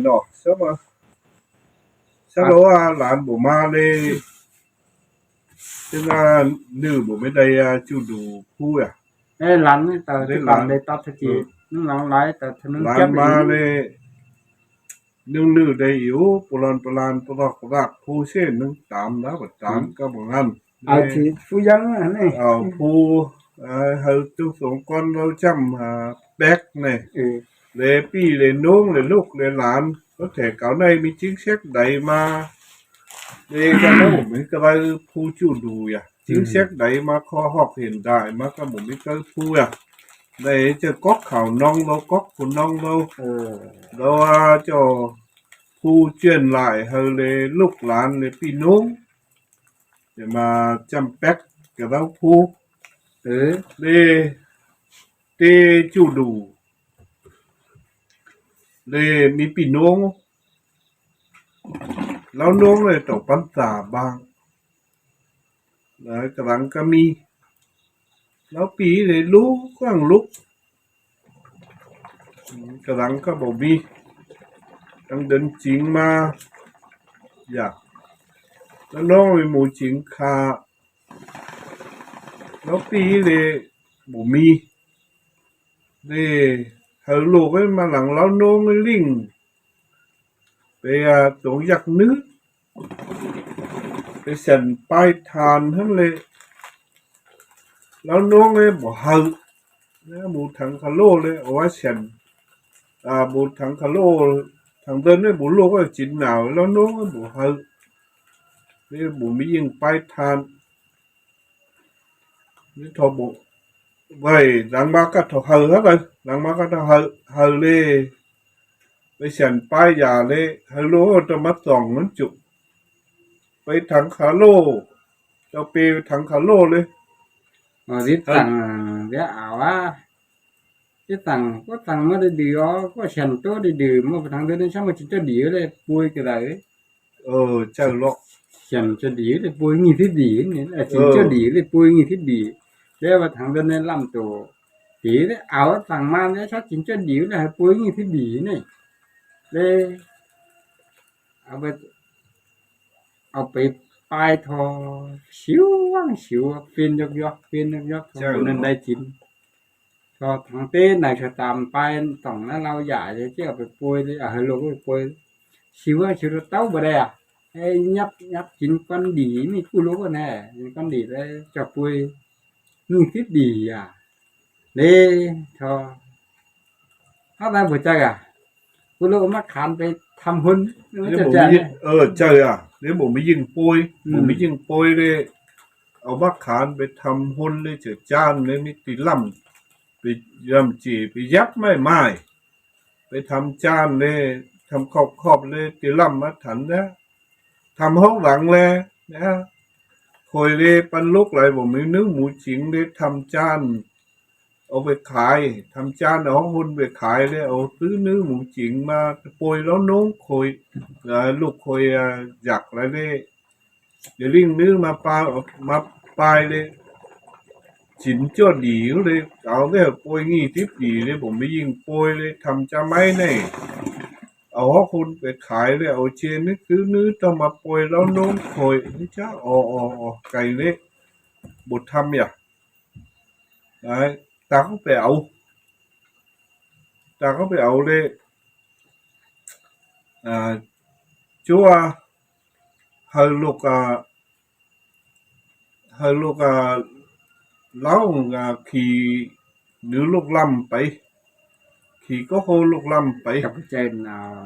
เนาะซะว่าหลานบ่มาเลยจึงนื้อบ่ไม่ได้จูดูผู้หลานนี่ตาที่หลานได้ตัดสกีนึงหลังหลายแต่ทนึงเก็บมาเลยนื้อได้อยู่ปลานปลอกผู้เส้นนึงตามแล้วก็ตามก็บ่งั้นเอาที่ผู้ยังนี่เอาผู้เฮาตุสงก่อนเราจำแบกนี่เลยพี่เลยน้องเลยลูกเลยหลานก็แต่เก่าในมีจิ้งเช็คใดมาเลยก็บ่มีก็ว่าผู้จูดูจิ้งเช็คใดมาขอฮอกเห็นได้มาก็บ่มีก็ผู้ได้จะก๊อกเขาน้องเราก๊อกคุณน้องเราแล้วเจ้าผู้เจียนหลายเฮาเลยลูกหลานเลยพี่น้องจะมาจำแป๊กกับเราผู้เตจูดูเลยมีพี่น้องแล้วน้องเลยตกปัญษาบ้างแล้วกำลังก็มีแล้วปีเลยรู้กว้างลุกกำลังก็บ่มีต้องเดินจริงมาอยากแล้วน้องมีหมู่จริงคาแล้วปีเลยบ่มีเฮาลูกมาหลังแล้วน้องลิงไปตรงยักนึกไปเส้นปลายทานทั้งเลยแล้วน้องเลยบ่เฮาหมู่ถังคาโลเลยเอาไว้เส้นหมู่ถังคาโลทางเดินเนี่ยบ่ลูกก็จินหนาวแล้วน้องบ่เฮานี่บ่มียิงปลายทานนี่ทบไว้หลังมาก็เฮาครับหลังมาก็เฮาเลยไปเส้นปลายยาเลยเฮาโลจะมาส่องมันจุไปถังคาโลเจ้าไปถังคาโลเลยที่ตังเดี๋ยวเอาว่าที่ตังก็ตังมาได้ดีอ๋อก็ฉันตัวได้ดีมาทางเดินช่างมันจะดีเลยป่วยก็ได้เจ้าลอกฉันจะดีเลยป่วยงี้ที่ดีนี่ฉันจะดีเลยป่วยงี้ที่ดีแล้วว่าทางเดินในลำตัวดีเลยเอาตังมาแล้วชักฉันจะดีเลยป่วยงี้ที่ดีนี่เลยเอาไปปลายทอชิวเป็นยกๆเป็นยกๆคนนั้นได้จินก็ทางเต้ไหนจะตามไปต้องนั้นเราอย่าจะเจ้าไปป่วยเลยให้ลูกไปป่วยชิวเต้าบ่ได้ให้ยับกินก้อนดีนี่กูรู้ว่าแน่ก้อนดีแล้วจะป่วยนี่คิดดีนี่ทอเฮาได้บ่จักกูรู้มาขานไปทำหุ่นจะเจ้านี่บ่มียิงป่วยบ่มียิงป่วยเลยเอามาขานไปทำหุ่นเลยเจอจานเลยมีติล่ำไปยำจีไปยับไม้ไปทำจานเลยทำครอบเลยติล่ำมาถันนะทำห้องหลังเลยนะคอยเลยปันลูกหลายบ่มีนึกหมูจิงเลยทำจานเอาไปขายทำจานเอาหุ้นไปขายเลยเอาซื้อเนื้อหมูจิงมาปล่อยแล้วน้องคอยลูกคอยอยากอะไรเลยเดี๋ยวลิงเนื้อมาปลายเลยจินจ้อดีเลยเอาได้ปล่อยงี้ทิพดีเลยผมไม่ยิงปล่อยเลยทำจะไม่แน่เอาหุ้นไปขายเลยเอาเชนนี่คือเนื้อต้องมาปล่อยแล้วน้องคอยนี่จ้าไก่เลยบ่ทำตาเขาไปเอาเลยจัวเฮาลูกเล่าขี่หรือลูกลำไปขี่ก็โหลูกลำไปกับใจ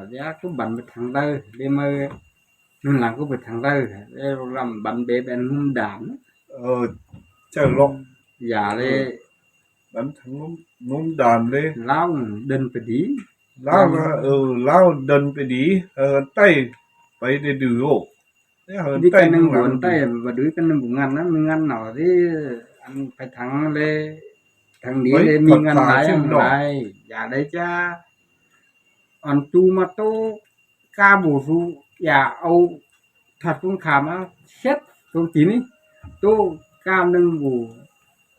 เดี๋ยวก็บันไปทางเด้อเดี๋ยวมือนั่นหลังก็ไปทางเด้อแล้วลูกลำบันเบเป็นหุ่มด่านเจ้าลอกอย่าเลยบันทางงมด่านเลยเล่าเดินไปดีเล่าเดินไปดีใต้ไปได้ดื้อนี่ใต้นึงบนใต้บ่ดื้อกันนึงบ่งานนะมีงานหน่อที่อันไปทางเลยทางนี้เลยมีงานหลายอย่าได้จ้าอันตูมาโตกาบ่ฟูอย่าเอาถัดคุณขามาเช็ดตรงที่นี้โตกามนึงบ่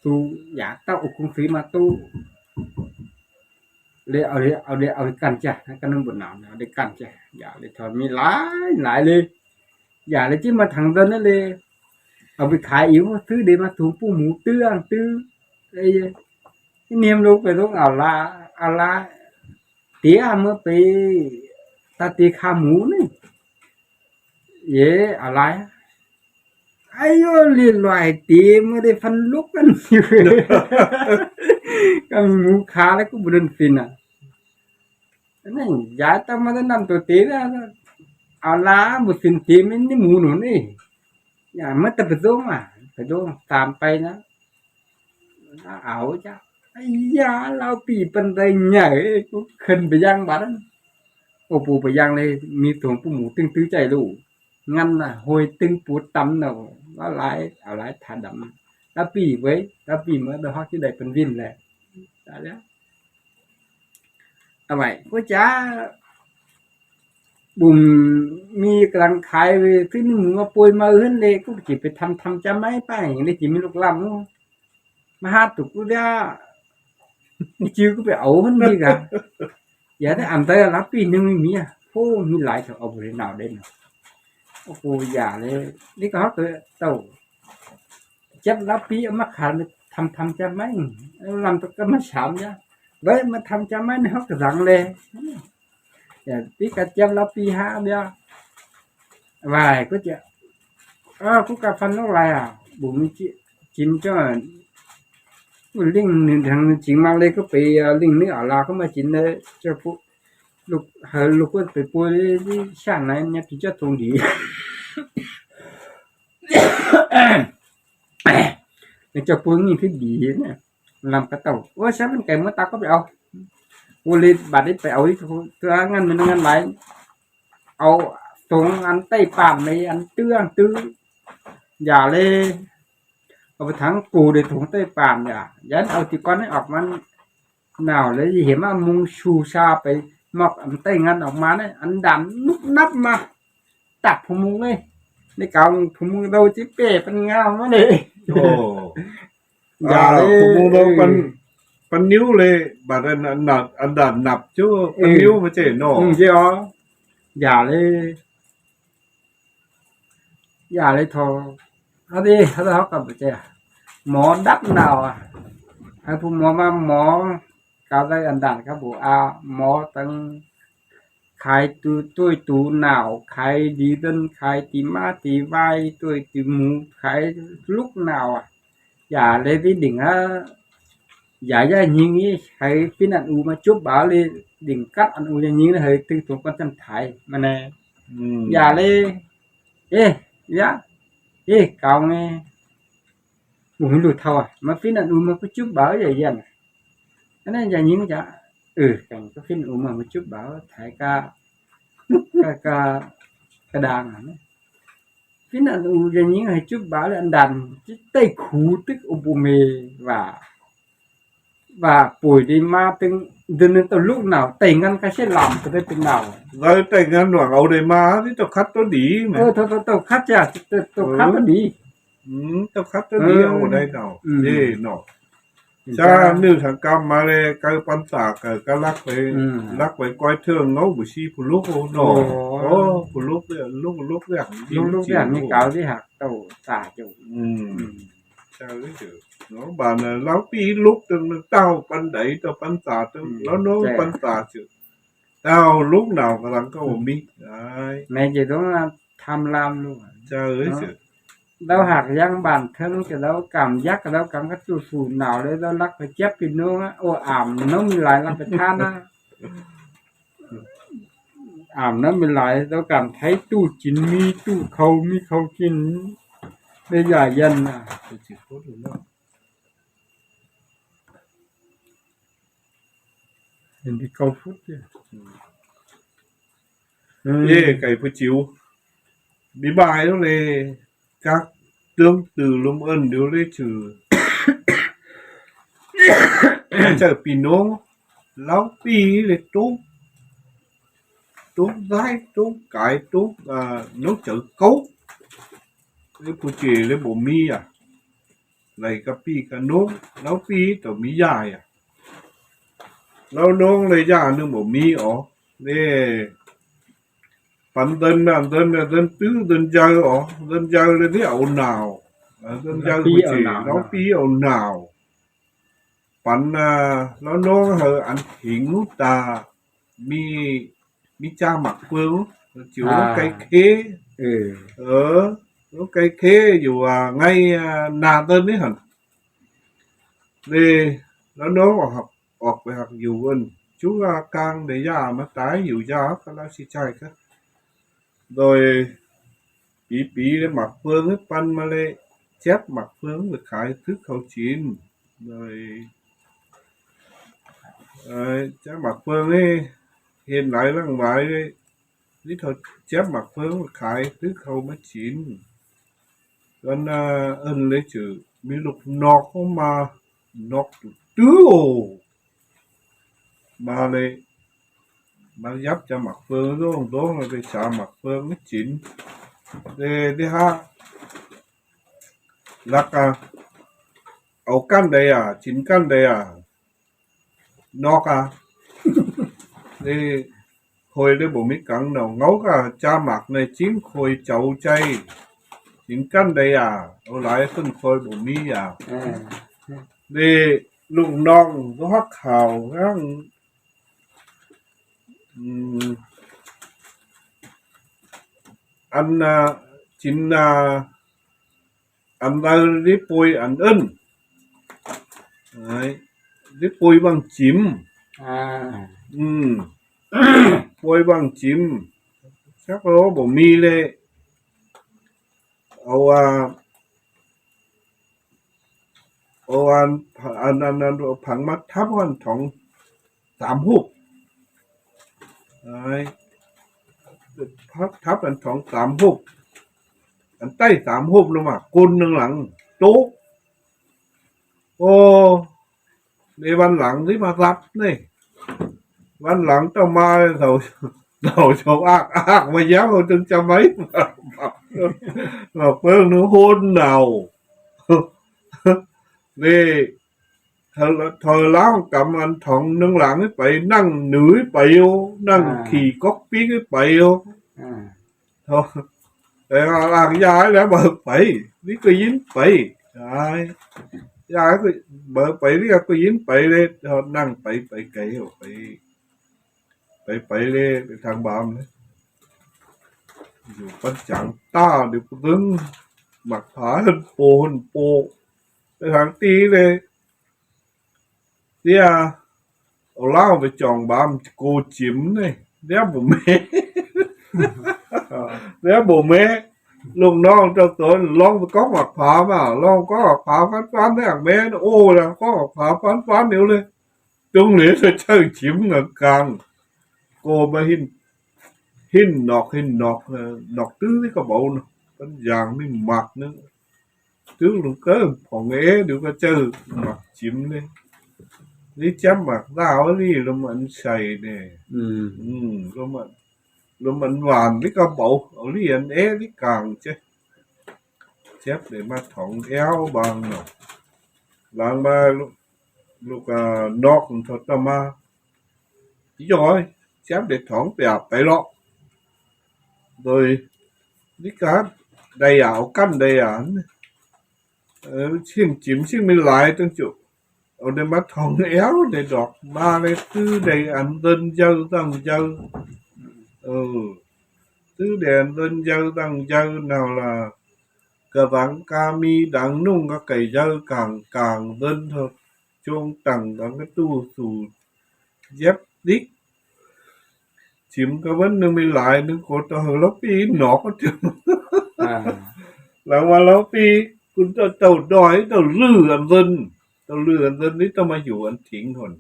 ตูอย่าเต้าอกคงสีมาตู เอากันจ้ะกันนึงบ่หนาวได้กันจ้ะอย่าเลยทอดมีหลายเลยอย่าเลยที่มาทางเดินนั่นเลยเอาไปขายอีกซื้อได้มาถุงปูหมูตื้อไอ้เนียมลูกไปต้องเอาละเตี้ยเมื่อไปตาตีขาหมูนี่เย่อะไรไอ้โยลีลอยตีไม่ได้พันลุกกันอยู่ก็มีหมูขาแล้วก็บ่เดินฟินอ่ะนั่นยายต้องมาแนะนำตัวตีนะเอาละบ่ฟินตีมันนี่หมูหนูนี่อย่ามาแต่ไปดูตามไปนะเอาจ้ะไอ้ยาเราปีปันได้ใหญ่กูขึ้นไปย่างบ้านโอ้ปูไปย่างเลยมีถุงปูหมูตึงตื้อใจลูกงั้นน่ะโหยตึงปูตำเนาะว่าหลายเอาหลายทาดำแล้วปีไว้แล้วปีเมื่อเดาฮอกที่ได้เป็นวินแหละได้แล้วเอาไว้กูจ้าบุ่มมีกำลังขายที่นึงมาป่วยมาเฮือนเลยกูสิไปทำจะไม่ไปได้สิมีลูกลำมาหาตุกูด้าchiêu cứ phải ẩu hết đi cả dạ thế anh tới lắp pin nhưng mi à phố mi lại thôi ông người nào đến nào cô già đấy đi có tôi tàu chắc lắp pin mắc hẳn thầm cho mấy làm tôi cái mắt sạm nhá đấy mà thầm cho mấy nó hất rằng lên dạ tí cả chắc lắp pin ha đi vài có chưa có cà phê nó lại à bụng chín cho linh thằng chính mang lên có bị linh nữa ở là có mà chính đấy cho phụ lúc có bị bôi đi sáng này nhá thì cho thùng đi để cho bôi những cái gì nè làm cái tàu ôi sao bên cạnh mới ta có bị ao bôi lên bạn ấy phải ao đi tôi ngăn mình ngăn lại ao xuống ăn tay phàm này ăn tư giả lênเอาไปทั้งกูได้ถุงใต้ปามอย่ายันเอาที่ก้อนให้ออกมันหนาวเลยเห็นว่ามุงชูชาไปมอกอันใต้งันออกมาเนี่ยอันดำนุบนับมาตักผมมุงเลยในเก่าผมมุงเราจิเป้เป็นงามมาเลยโอ้อย่าเลยผมมุงเราปันนิ้วเลยบาดอันดับนับจู่ปันนิ้วมาเจเนาะใช่อ๋ออย่าเลยทอเอาดิเขากลับไปเจ้าหมอดับหนาวอ่ะให้ผู้หมอมาหมอก้าวได้อันดันครับผมหมอตั้งขายตู้หนาวขายดีเดินขายตีมาตีไว้ตู้ตีหมูขายลูกหนาวอ่ะอย่าเลยที่ดิ่งอย่ายิงนี้ให้ฟินอันอูมาจุบบ่าเลยดิ่งกัดอันอูอย่างนี้เลยตึงตัวกันจันถ่ายมาแน่อย่าเลยcao nghe bụng lụt thau à mà phim là mà có chút báo vậy vậy cái này giờ những chả cảnh có phim mà một chút báo thái ca đàn à phim là giờ những hay chút báo là anh đàn chứ tay khú tức bù mê và buổi đi ma từng đến từ lúc nào tay ngăn cái sẽ làm cái đấyเป็นnào rồi tay ngănหวังเอาได้มาที่ตกคัดตัวดีแม่ตกคัดจ้ะตกคัดตัวดีตกคัดตัวดีเอาได้เนาะนี่เนาะจ้านึกทางกรรมมาเลยกายปัญษาก็รักไปก้อยเทิงเงาบ่ชีผู้ลูกเนาะโอ้ผู้ลูกเนี่ยลูกอย่างมีเก่าที่หักเต้าตาอยู่จ้าเลยเด้อเนาะบ้านน่ะเราปีลูกตึงเต้าปันไดเต้าปันษาตึงแล้วน้องปันษาจือเต้าลูกหนาวกำลังก็บ่มีแม่จะต้องทำลามลูกจ้าเอ้ยจือเราหักยังบ้านเทิงจะแล้วกำยักแล้วกำก็สูหนาวเลยแล้วรักไปเจ็บพี่น้องโอ้อ่ำน้ำมีหลายรับไปทานนะอ่ำน้ำมีหลายแล้วกำไทยตู้กินมีตู้เขามีเขากินได้ใหญ่ยันน่ะสิโคตรเนาะเห็นที่เขาพูดเนี่ยไก่ผู้จิ๋วบ๊ายบายแล้วเลยcác tương từ lum ơn đều lấy trừ chờ pinong lão pi le tú dai tú cải tú nấu chợ cấu lấy phụ chỉ lấy bộ mi à lấy cà pi cà nấu pi tổ mi dài à แล้วน้องเลยย่านึงบ่มีอ๋อนี่ปันเดินตื้อเดินใจอ๋อเดินใจเลยที่เอาหนาวเดินใจกูสิแล้วปีเอาหนาวปันแล้วน้องอันถิงตามีจ้าหมักเฟืองจิ๋วไก่เคแล้วไก่เคอยู่ngayนาเดินนี่หั่นนี่แล้วน้องออกไปหักอยู่บนchú càng để ra mà tái nhiều ra cái lá xì chai cái rồi bí để mặc phương ấy pan mà lệ chép mặc phương được khải thức khẩu chín rồi chép mặc phương ấy hiện lại lăng vải đấy lý thuật chép mặc phương được khải thức khẩu mới chín còn ơn lấy chữ bí lục nọc không mà nọc tứ ồ mà lệ mà giáp cho mặt phương đó là cái xả mặt phương nó chín để đi ha lắc ấu căn đây chín căn đây nọc đi khôi để bố mít cắn nào ngấu cha mặt này chín khôi chậu chay chín căn đây ấu lại phân khôi bố mít đi lục non có hắc hào ăn chín ăn ra đi bôi ăn ân đấy đi bôi bằng chim bôi bằng chim chắc đó bổ mi lệ ăn phẳng mắt thắp hoàn thóng 3 hộp đấy thắpอัน2 3 hộp อันใต้3 hộp ลงมาคนนึงหลังโต๊ะโอ้ในวันหลังที่มารับนี่วันหลังต้องมาเราชอบอักมาย้ำถึงจะไหมบอกเพิ่งนึงโหนหนาวนี่เธอล้างกำอันถองนึงหลังไปนั่งหนือไปนั่งขี่ก๊อกปีกไปแต่หลังย้ายแล้วเบิกไปนี่ก็ยิ้มไปใช่ย้ายก็เบิกไปนี่ก็ยิ้มไปเลยนั่งไปไกลไปเลยไปทางบามเลยอยู่ปัญจังต้าเดี๋ยวตึงหมักผาโปไปทางตีเลยเนี่ยเอาเล่าไปจองบามโกจิ๋มนี่เดี๋ยวบ่แม่ลูกน้องเจ้าตนลองไปก๊อกหมักผามาลองก็ผาฟันได้แม่โอ้ล่ะก็ผาฟันเดี๋ยวเลยตรงนี้จะเจ้าจิ๋มกลางโกมาหินนอกตื้อนี่ก็บ่เนาะเป็นอย่างนี่หมักนึงตื้อลูกเกินของเดี๋ยวก็เจอหมักจิ๋มนี่นี่จำหมักดาวนี่แล้วมันใส่เนี่ยแล้วมันหวานนี่ก็เบาเอาเรียนนี่กลางเจ๊เจ็บđể mà thòng eo bằng nào làng ba lúc nọc thật ta ma rồi chép để thòng bẹpไปlọ rồi đi cá đầy ảo căn đầy chiên chìm chiên mình lại tương chủ ở đây mà thòng éo để đọt ba này tư đầy ăn đơn dâu tăng dâu tư đèn đơn dâu tăng dâu nào là cả vắng ca mi đáng nung các cày dâu càng đơn thôi chuông tầng các cái tu sù dép đích chìm cái vấnนึงมีหลายนึงโคตรแล้วปีหนอกก็ถึงแล้วว่าแล้วปีคุณเต่าดอยเต่าลืออันเดินนี่ต้องมาอยู่อันถิงคน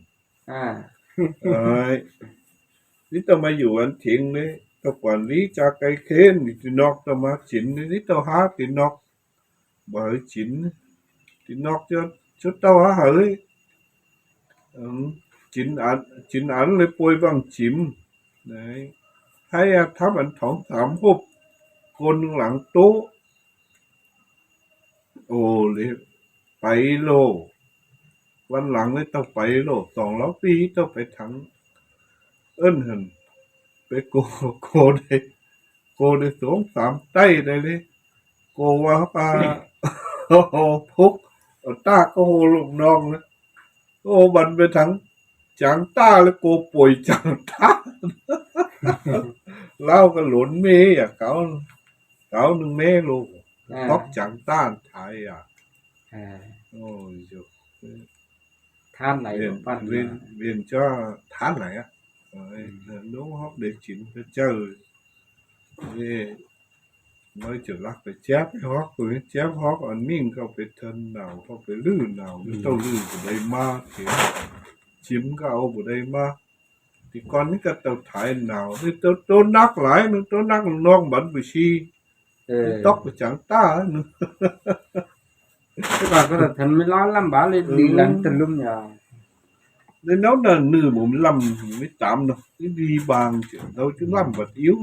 นี่ต้องมาอยู่อันถิงนี่ตะกว่านี้จากไกลเค้นนี่นอกต้องมาฉินนี่ต้องหาตินอกบ่ฉินตินอกจะชุดเต้าหาเฮ้ยฉินอันเลยป่วยบางฉิมđấy hay thắp ảnh thỏng 3 hộp con lặng tố ồ lệ ไปโล วันหลังเลยต้องไปโลก200 ปีต้องไปทั้งเอิ้นหั่นไปโกได้2-3ไต้ได้เลยโกว่าปาโอ้โหพุกเอาตาก็โหลูกน้องนะโอ้บันไปทั้งจางต้าแล้วโกป่วยจางต้า เล่าก็หลนเมย์อ่ะเขาหนึ่งเมย์ลูกทอกจางต้านไทยอ่ะ โอ้ยเจ้า ท่านไหน Viện ปั้น viện cho tháng này á. Rồi, đúng hóc để chỉnh cho chơi. Thế mới trở lắc phải chép cái hóc rồi chép hóc ở mình có phải thân nào có phải lư nào cái tàu lư của đây ma thì chiếm cao của đây ma thì con những cái tàu thái nào thì tôi nắc lại nữa tôi nắc non bẩn bị chi เออ tóc của chẳng ta nữa แต่ก่อนก็ท่านไม่ร้อนลำบากเลยดีหลังตะลุ่มยา nên nó là nửa 45 18 đâu cái đi bằng chuyện đâu chứ làm vật yếu